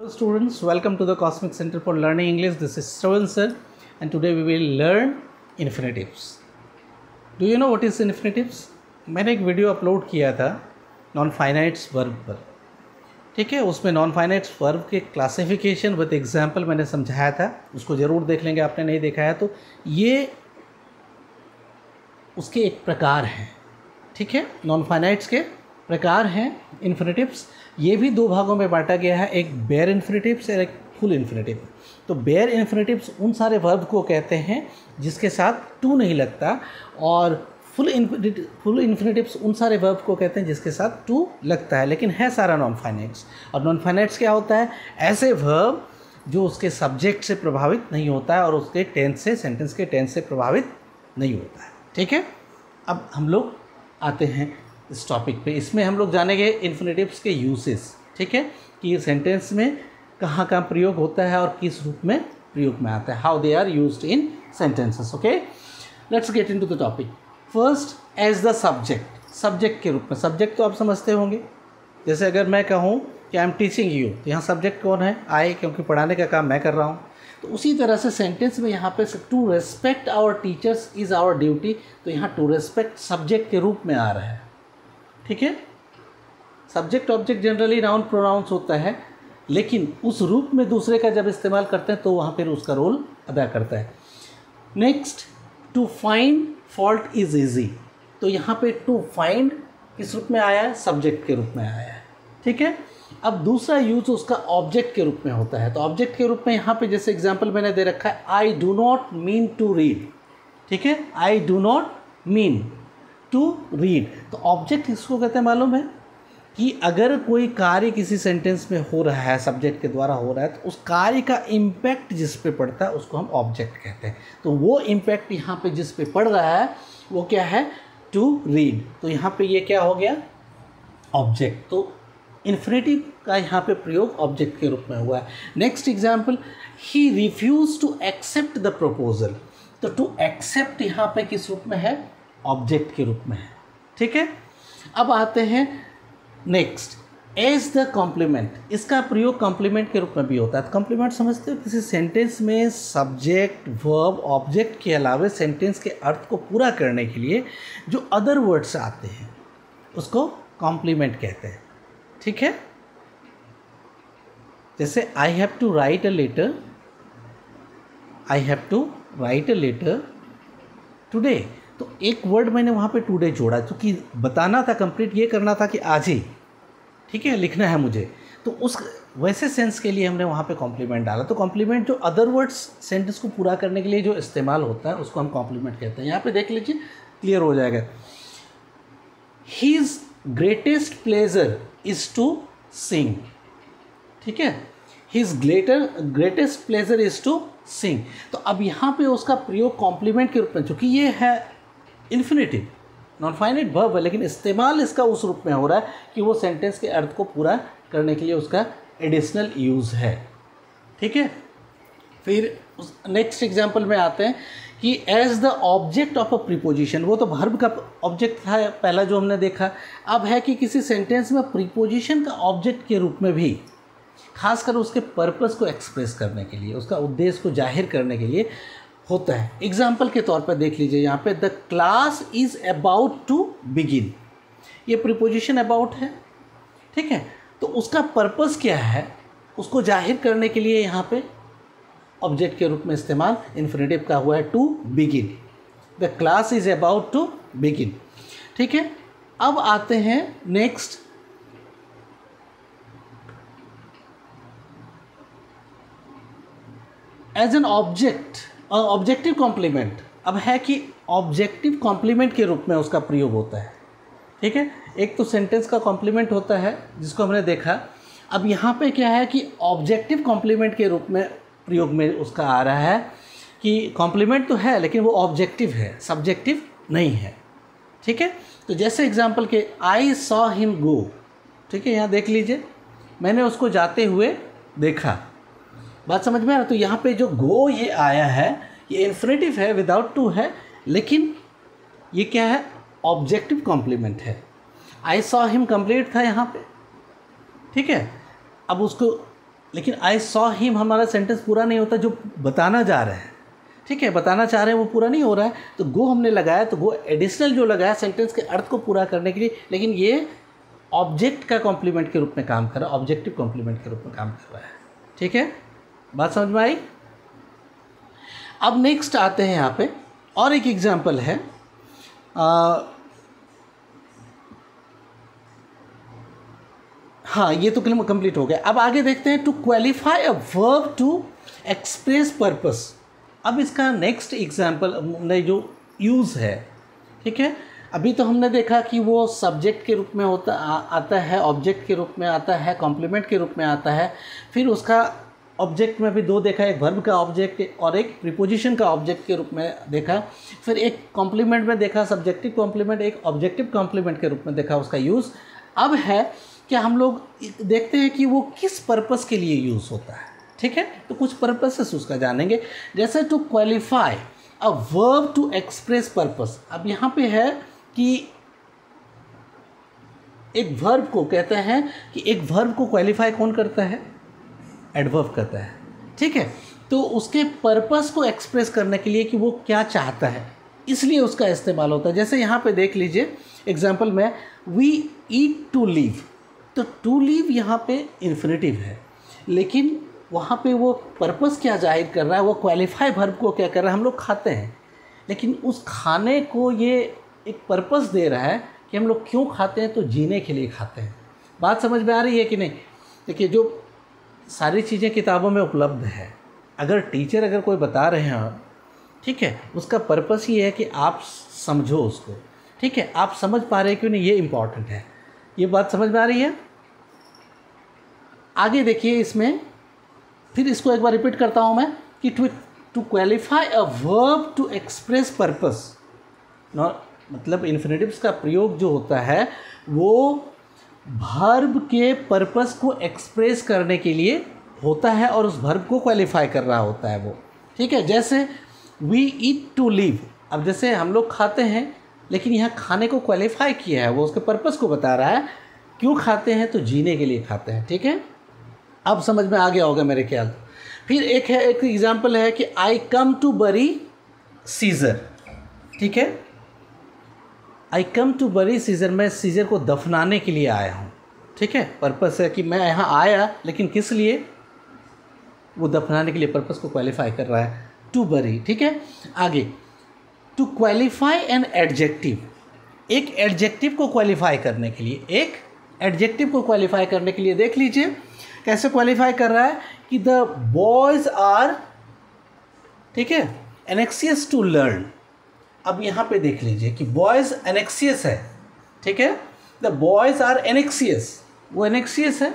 Hello students, welcome to the Cosmic Center for Learning English. This is Shravan sir and today we will learn infinitives. Do you know what is infinitives? मैंने एक video upload किया था non finites verb पर, ठीक है। उसमें non finites verb के classification with example मैंने समझाया था, उसको ज़रूर देख लेंगे। आपने नहीं देखा है तो ये उसके एक प्रकार हैं, ठीक है। नॉन फाइनाइट्स के प्रकार हैं इन्फिनिटिव्स। ये भी दो भागों में बांटा गया है, एक बेयर इन्फिनिटिव्स और एक फुल इन्फिनिटिव। तो बेयर इन्फिनिटिव्स उन सारे वर्ब को कहते हैं जिसके साथ टू नहीं लगता, और फुल इन्फिनिटिव्स उन सारे वर्ब को कहते हैं जिसके साथ टू लगता है, लेकिन है सारा नॉन फाइनाइट्स। और नॉन फाइनाइट्स क्या होता है? ऐसे वर्ब जो उसके सब्जेक्ट से प्रभावित नहीं होता है और उसके टेंस से, सेंटेंस के टेंस से प्रभावित नहीं होता है, ठीक है। अब हम लोग आते हैं इस टॉपिक पे। इसमें हम लोग जानेंगे इन्फिनिटिव्स के यूसेस, ठीक है, कि ये सेंटेंस में कहाँ कहाँ प्रयोग होता है और किस रूप में प्रयोग में आता है, how they are used in sentences. Okay, let's get into the topic. First, as the subject. Subject के रूप में, सब्जेक्ट तो आप समझते होंगे। जैसे अगर मैं कहूँ कि आई एम टीचिंग यू, तो यहाँ सब्जेक्ट कौन है? आई, क्योंकि पढ़ाने का काम मैं कर रहा हूँ। तो उसी तरह से सेंटेंस में यहाँ पे to respect our teachers is our duty, तो यहाँ टू रेस्पेक्ट सब्जेक्ट के रूप में आ रहा है, ठीक है। Subject object generally noun pronouns होता है, लेकिन उस रूप में दूसरे का जब इस्तेमाल करते हैं तो वहाँ फिर उसका रोल अदा करता है। Next, to find fault is easy, तो यहाँ पे टू फाइंड किस रूप में आया है? सब्जेक्ट के रूप में आया है, ठीक है। अब दूसरा यूज उसका ऑब्जेक्ट के रूप में होता है, तो ऑब्जेक्ट के रूप में यहाँ पे जैसे एग्जाम्पल मैंने दे रखा है, I do not mean to read, ठीक है। I do not mean to read, तो ऑब्जेक्ट किसको कहते हैं मालूम है? कि अगर कोई कार्य किसी सेंटेंस में हो रहा है, सब्जेक्ट के द्वारा हो रहा है, तो उस कार्य का इम्पैक्ट जिस पे पड़ता है उसको हम ऑब्जेक्ट कहते हैं। तो वो इम्पैक्ट यहाँ पे जिस पे पड़ रहा है वो क्या है? टू रीड, तो यहाँ पे ये क्या हो गया? ऑब्जेक्ट। तो इन्फिनिटिव का यहाँ पे प्रयोग ऑब्जेक्ट के रूप में हुआ है। Next example, he refuse to accept the proposal, तो टू एक्सेप्ट यहाँ पे किस रूप में है? ऑब्जेक्ट के रूप में है, ठीक है। अब आते हैं नेक्स्ट, एज द कॉम्प्लीमेंट। इसका प्रयोग कॉम्प्लीमेंट के रूप में भी होता है। कॉम्प्लीमेंट समझते हो? किसी सेंटेंस में सब्जेक्ट, वर्ब, ऑब्जेक्ट के अलावा सेंटेंस के अर्थ को पूरा करने के लिए जो अदर वर्ड्स आते हैं उसको कॉम्प्लीमेंट कहते हैं, ठीक है। जैसे I have to write a letter, I have to write a letter today, तो एक वर्ड मैंने वहाँ पे टुडे जोड़ा, क्योंकि बताना था, कंप्लीट ये करना था कि आज ही, ठीक है, लिखना है मुझे, तो उस वैसे सेंस के लिए हमने वहाँ पे कॉम्प्लीमेंट डाला। तो कॉम्प्लीमेंट जो अदर वर्ड्स सेंटेंस को पूरा करने के लिए जो इस्तेमाल होता है उसको हम कॉम्प्लीमेंट कहते हैं। यहाँ पे देख लीजिए, क्लियर हो जाएगा। His greatest pleasure is to sing, ठीक है। His greatest pleasure is to sing, तो अब यहाँ पे उसका प्रयोग कॉम्प्लीमेंट के रूप में, चूँकि ये है इन्फिनिटिव, नॉन फाइनाइट वर्ब है, लेकिन इस्तेमाल इसका उस रूप में हो रहा है कि वो सेंटेंस के अर्थ को पूरा करने के लिए उसका एडिशनल यूज़ है, ठीक है। फिर नेक्स्ट एग्जांपल में आते हैं कि as the object of a preposition, वो तो वर्ब का ऑब्जेक्ट था पहला जो हमने देखा। अब है कि किसी सेंटेंस में प्रीपोजिशन का ऑब्जेक्ट के रूप में भी, खासकर उसके पर्पस को एक्सप्रेस करने के लिए, उसका उद्देश्य को जाहिर करने के लिए होता है। एग्जाम्पल के तौर पर देख लीजिए, यहाँ पे the class is about to begin, ये प्रीपोजिशन अबाउट है, ठीक है। तो उसका पर्पस क्या है? उसको जाहिर करने के लिए यहाँ पे ऑब्जेक्ट के रूप में इस्तेमाल इन्फिनिटिव का हुआ है, to begin. The class is about to begin, ठीक है। अब आते हैं next, as an object, objective complement. अब है कि ऑब्जेक्टिव कॉम्प्लीमेंट के रूप में उसका प्रयोग होता है, ठीक है। एक तो सेंटेंस का कॉम्प्लीमेंट होता है जिसको हमने देखा। अब यहाँ पे क्या है कि ऑब्जेक्टिव कॉम्प्लीमेंट के रूप में प्रयोग में उसका आ रहा है कि कॉम्प्लीमेंट तो है लेकिन वो ऑब्जेक्टिव है, सब्जेक्टिव नहीं है, ठीक है। तो जैसे एग्जाम्पल के, आई सॉ हिम गो, ठीक है, यहाँ देख लीजिए, मैंने उसको जाते हुए देखा, बात समझ में आ रहा है? तो यहाँ पे जो गो ये आया है, ये इन्फिनिटिव है, विदाउट टू है, लेकिन ये क्या है? ऑब्जेक्टिव कॉम्प्लीमेंट है। आई सॉ हिम कंप्लीट था यहाँ पे, ठीक है। अब उसको लेकिन आई सॉ हिम हमारा सेंटेंस पूरा नहीं होता, जो बताना जा रहे हैं, ठीक है, बताना चाह रहे हैं वो पूरा नहीं हो रहा है, तो गो हमने लगाया, तो गो एडिशनल जो लगाया सेंटेंस के अर्थ को पूरा करने के लिए, लेकिन ये ऑब्जेक्ट का कॉम्प्लीमेंट के रूप में काम कर रहा है, ऑब्जेक्टिव कॉम्प्लीमेंट के रूप में काम कर रहा है। ठीक है, बात समझ में आई। अब नेक्स्ट आते हैं यहाँ पे और एक एग्जाम्पल है, हाँ ये तो कंप्लीट हो गया। अब आगे देखते हैं to qualify a verb to express purpose. अब इसका नेक्स्ट एग्जाम्पल ने जो यूज़ है, ठीक है, अभी तो हमने देखा कि वो सब्जेक्ट के रूप में आता है, ऑब्जेक्ट के रूप में आता है, कॉम्प्लीमेंट के रूप में आता है, फिर उसका ऑब्जेक्ट में भी दो देखा, एक वर्ब का ऑब्जेक्ट और एक प्रीपोजिशन का ऑब्जेक्ट के रूप में देखा, फिर एक कॉम्प्लीमेंट में देखा सब्जेक्टिव कॉम्प्लीमेंट, एक ऑब्जेक्टिव कॉम्प्लीमेंट के रूप में देखा उसका यूज़। अब है कि हम लोग देखते हैं कि वो किस पर्पस के लिए यूज़ होता है। ठीक है, तो कुछ पर्पसेस उसका जानेंगे, जैसे to qualify a verb to express purpose. अब यहाँ पे है कि एक वर्ब को कहते हैं कि एक वर्ब को क्वालिफाई कौन करता है, एडवर्ब करता है। ठीक है, तो उसके पर्पस को एक्सप्रेस करने के लिए कि वो क्या चाहता है, इसलिए उसका इस्तेमाल होता है। जैसे यहाँ पे देख लीजिए एग्जाम्पल में, वी ईट टू लीव, तो टू लीव यहाँ पे इन्फिनेटिव है, लेकिन वहाँ पे वो पर्पस क्या जाहिर कर रहा है, वो क्वालिफाई वर्ब को क्या कर रहा है, हम लोग खाते हैं, लेकिन उस खाने को ये एक पर्पस दे रहा है कि हम लोग क्यों खाते हैं, तो जीने के लिए खाते हैं। बात समझ में आ रही है कि नहीं। देखिए, जो सारी चीज़ें किताबों में उपलब्ध है, अगर टीचर अगर कोई बता रहे हैं, ठीक है, उसका पर्पस ये है कि आप समझो उसको। ठीक है, आप समझ पा रहे हैं क्यों नहीं, ये इम्पॉर्टेंट है। ये बात समझ में आ रही है। आगे देखिए, इसमें फिर इसको एक बार रिपीट करता हूँ मैं कि to qualify a verb to express purpose, मतलब इन्फिनेटिव्स का प्रयोग जो होता है वो वर्ब के पर्पस को एक्सप्रेस करने के लिए होता है और उस वर्ब को क्वालिफाई कर रहा होता है वो। ठीक है, जैसे वी ईट टू लिव, अब जैसे हम लोग खाते हैं, लेकिन यहाँ खाने को क्वालिफाई किया है, वो उसके पर्पस को बता रहा है, क्यों खाते हैं, तो जीने के लिए खाते हैं। ठीक है, अब समझ में आ गया होगा मेरे ख्याल। फिर एक एग्जाम्पल है कि आई कम टू बरी सीजर। ठीक है, आई कम टू बरी सीजर, मैं सीजर को दफनाने के लिए आया हूँ। ठीक है, पर्पस है कि मैं यहाँ आया, लेकिन किस लिए, वो दफनाने के लिए पर्पस को क्वालिफाई कर रहा है, टू बरी। ठीक है, आगे टू क्वालिफाई एन एडजेक्टिव, एक एडजेक्टिव को क्वालिफाई करने के लिए, एक एडजेक्टिव को क्वालिफाई करने के लिए देख लीजिए कैसे क्वालिफाई कर रहा है कि द बॉयज़ आर, ठीक है, एनेक्सियस टू लर्न। अब यहाँ पे देख लीजिए कि बॉयज़ एनेक्सियस है। ठीक है, द बॉयज़ आर एनेक्सियस, वो एनेक्सियस है,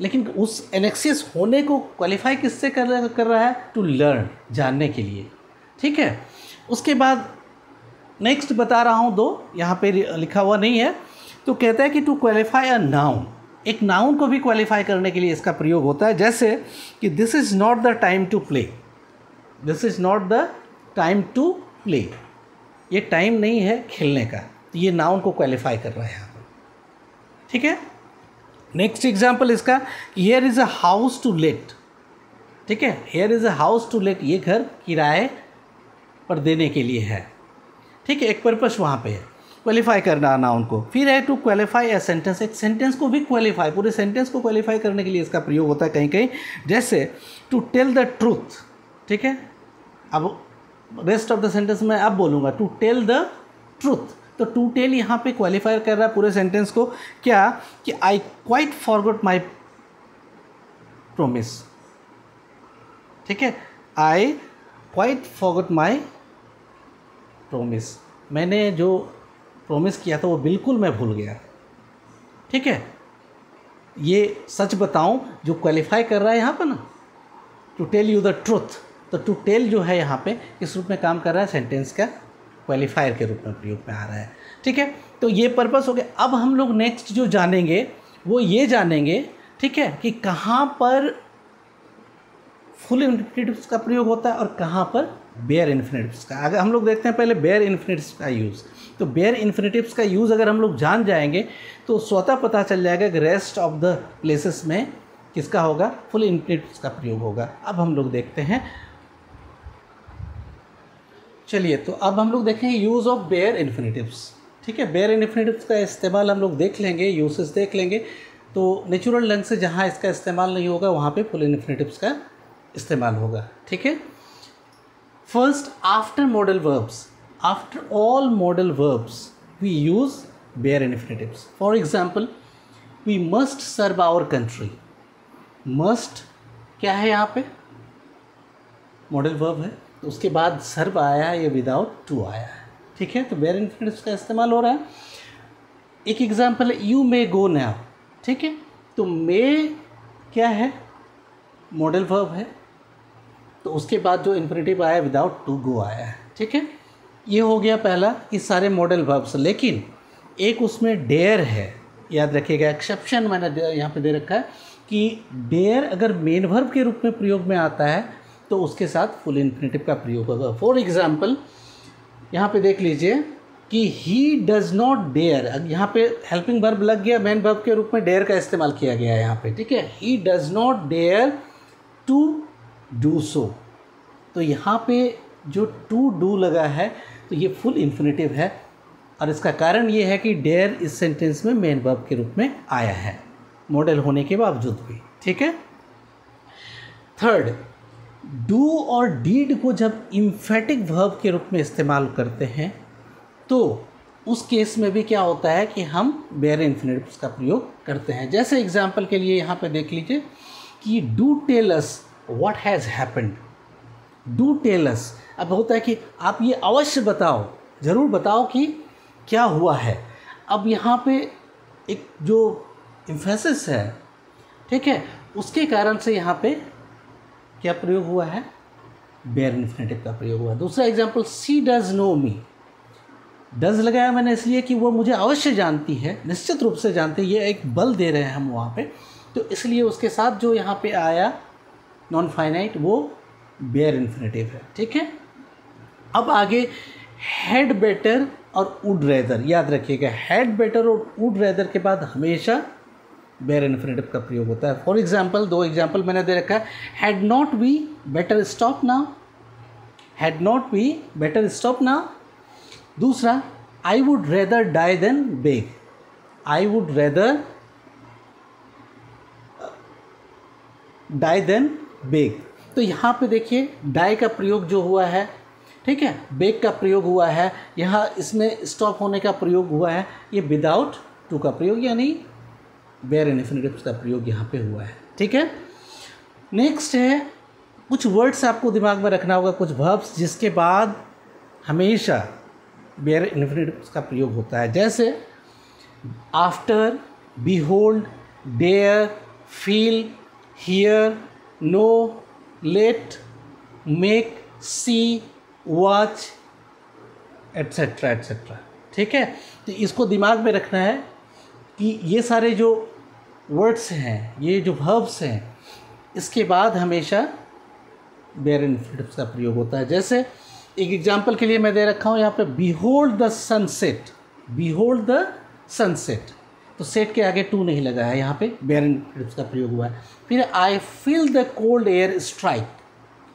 लेकिन उस एनेक्सियस होने को क्वालिफाई किससे कर रहा है, टू लर्न, जानने के लिए। ठीक है, उसके बाद नेक्स्ट बता रहा हूँ दो, यहाँ पे लिखा हुआ नहीं है, तो कहता है कि टू क्वालिफाई अ नाउन, एक नाउन को भी क्वालिफाई करने के लिए इसका प्रयोग होता है। जैसे कि this is not the time to play, this is not the time to play, ये टाइम नहीं है खेलने का, तो ये नाउन को क्वालिफाई कर रहा है यहाँ पर। ठीक है, नेक्स्ट एग्जाम्पल इसका, here is a house to let. ठीक है, here is a house to let, ये घर किराए पर देने के लिए है। ठीक है, एक पर्पस वहाँ पे है, क्वालिफाई करना नाउन को। फिर है टू क्वालिफाई ए सेंटेंस, एक सेंटेंस को भी क्वालिफाई, पूरे सेंटेंस को क्वालिफाई करने के लिए इसका प्रयोग होता है कहीं कहीं। जैसे टू टेल द ट्रूथ। ठीक है, अब रेस्ट ऑफ द सेंटेंस में अब बोलूँगा टू टेल द ट्रूथ, तो टू टेल यहाँ पे क्वालिफाई कर रहा है पूरे सेंटेंस को, क्या कि I quite forgot my promise. ठीक है, I quite forgot my promise, मैंने जो प्रोमिस किया था वो बिल्कुल मैं भूल गया। ठीक है, ये सच बताऊं जो क्वालिफाई कर रहा है यहाँ पर ना, to tell you the truth, तो टू टेल जो है यहाँ पे किस रूप में काम कर रहा है, सेंटेंस का क्वालिफायर के रूप में प्रयोग में आ रहा है। ठीक है, तो ये पर्पस हो गया। अब हम लोग नेक्स्ट जो जानेंगे वो ये जानेंगे, ठीक है, कि कहाँ पर फुल इन्फिनेटिव्स का प्रयोग होता है और कहाँ पर बेयर इन्फिनेटिव्स का। अगर हम लोग देखते हैं पहले बेयर इन्फिनेटिव्स का यूज़, तो बेयर इन्फिनेटिव्स का यूज़ अगर हम लोग जान जाएंगे तो स्वतः पता चल जाएगा कि रेस्ट ऑफ द प्लेसेस में किसका होगा, फुल इन्फिनिटिव्स का प्रयोग होगा। अब हम लोग देखते हैं, चलिए तो अब हम लोग देखेंगे यूज़ ऑफ बेयर इन्फिनिटिव्स। ठीक है, बेयर इन्फिनिटिव्स का इस्तेमाल हम लोग देख लेंगे, यूसेस देख लेंगे। तो नेचुरल लैंग्वेज से जहाँ इसका इस्तेमाल नहीं होगा वहाँ पे फुल इन्फिनिटिव्स का इस्तेमाल होगा। ठीक है, first after modal verbs, after all modal verbs we use bare infinitives. For example, we must serve our country. Must क्या है यहाँ पे, मॉडल वर्ब है, तो उसके बाद सर्व आया है, ये विदाउट टू आया है। ठीक है, तो बेयर इन्फिनिटिव्स का इस्तेमाल हो रहा है। एक एग्जाम्पल है यू मे गो नाउ। ठीक है, तो मे क्या है, मॉडल वर्ब है, तो उसके बाद जो इन्फिनिटिव आया विदाउट टू गो आया है। ठीक है, ये हो गया पहला कि सारे मॉडल वर्ब्स, लेकिन एक उसमें डेयर है, याद रखिएगा, एक्सेप्शन मैंने यहाँ पे दे रखा है कि डेयर अगर मेन वर्ब के रूप में प्रयोग में आता है तो उसके साथ फुल इन्फिनिटिव का प्रयोग होगा। फॉर एग्जाम्पल यहाँ पे देख लीजिए कि ही डज़ नॉट डेयर, यहाँ पे हेल्पिंग वर्ब लग गया, मेन वर्ब के रूप में डेयर का इस्तेमाल किया गया है यहाँ पे। ठीक है, he does not dare to do so, तो यहाँ पे जो टू डू लगा है तो ये फुल इन्फिनिटिव है, और इसका कारण ये है कि डेयर इस सेंटेंस में मेन वर्ब के रूप में आया है मॉडल होने के बावजूद भी। ठीक है, थर्ड, डू और डीड को जब इम्फेटिक वर्ब के रूप में इस्तेमाल करते हैं तो उस केस में भी क्या होता है कि हम बेयर इन्फिनिटिव्स का प्रयोग करते हैं। जैसे एग्जाम्पल के लिए यहाँ पे देख लीजिए कि do tell us what has happened. Do tell us, अब होता है कि आप ये अवश्य बताओ, ज़रूर बताओ कि क्या हुआ है। अब यहाँ पे एक जो एम्फेसिस है, ठीक है, उसके कारण से यहाँ पे क्या प्रयोग हुआ है, बेयर इन्फिनिटिव का प्रयोग हुआ। दूसरा example, she does know me. Does लगाया मैंने इसलिए कि वो मुझे अवश्य जानती है, निश्चित रूप से जानती है, ये एक बल दे रहे हैं हम वहाँ पे, तो इसलिए उसके साथ जो यहाँ पे आया नॉन फाइनाइट वो बेयर इन्फिनिटिव है। ठीक है, अब आगे हैड बेटर और वुड रेदर, याद रखिएगा हैड बेटर और वुड रेदर के बाद हमेशा बेयर इन्फिनिटिव का प्रयोग होता है। फॉर एग्जाम्पल, दो एग्जाम्पल मैंने दे रखा है, had not we better stop now, had not we better stop now. दूसरा, I would rather die than beg, I would rather die than beg. तो यहाँ पे देखिए डाई का प्रयोग जो हुआ है, ठीक है, बेग का प्रयोग हुआ है, यहाँ इसमें स्टॉप होने का प्रयोग हुआ है, ये विदाउट टू का प्रयोग यानी बेयर इन्फिनिटिव्स का प्रयोग यहाँ पे हुआ है। ठीक है, नेक्स्ट है, कुछ वर्ड्स आपको दिमाग में रखना होगा, कुछ वर्ब्स जिसके बाद हमेशा बेयर इन्फिनिटिव्स का प्रयोग होता है। जैसे after, behold, dare, feel, hear, know, let, make, see, watch, etcetera etcetera. ठीक है, तो इसको दिमाग में रखना है कि ये सारे जो वर्ड्स हैं, ये जो वर्ब्स हैं, इसके बाद हमेशा बेयर इन्फिनिटिव्स का प्रयोग होता है। जैसे एक एग्जांपल के लिए मैं दे रखा हूँ यहाँ पे, behold the sunset, behold the sunset, तो सेट के आगे टू नहीं लगा है, यहाँ पे बेयर इन्फिनिटिव्स का प्रयोग हुआ है। फिर I feel the cold air strike,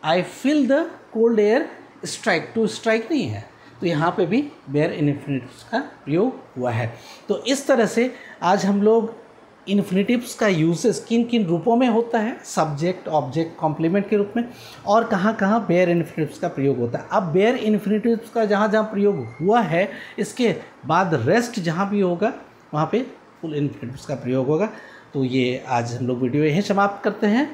I feel the cold air strike, to strike नहीं है, तो यहाँ पे भी बेयर इन्फिनिटिव्स का प्रयोग हुआ है। तो इस तरह से आज हम लोग इन्फिनिटिव्स का यूजेस किन किन रूपों में होता है, सब्जेक्ट, ऑब्जेक्ट, कॉम्प्लीमेंट के रूप में, और कहाँ कहाँ बेयर इन्फिनिटिव्स का प्रयोग होता है। अब बेयर इन्फिनिटिव्स का जहाँ जहाँ प्रयोग हुआ है, इसके बाद रेस्ट जहाँ भी होगा वहाँ पे फुल इन्फिनिटिव्स का प्रयोग होगा। तो ये आज हम लोग वीडियो यहीं समाप्त करते हैं।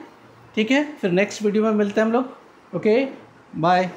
ठीक है, फिर नेक्स्ट वीडियो में मिलते हैं हम लोग। Okay, bye.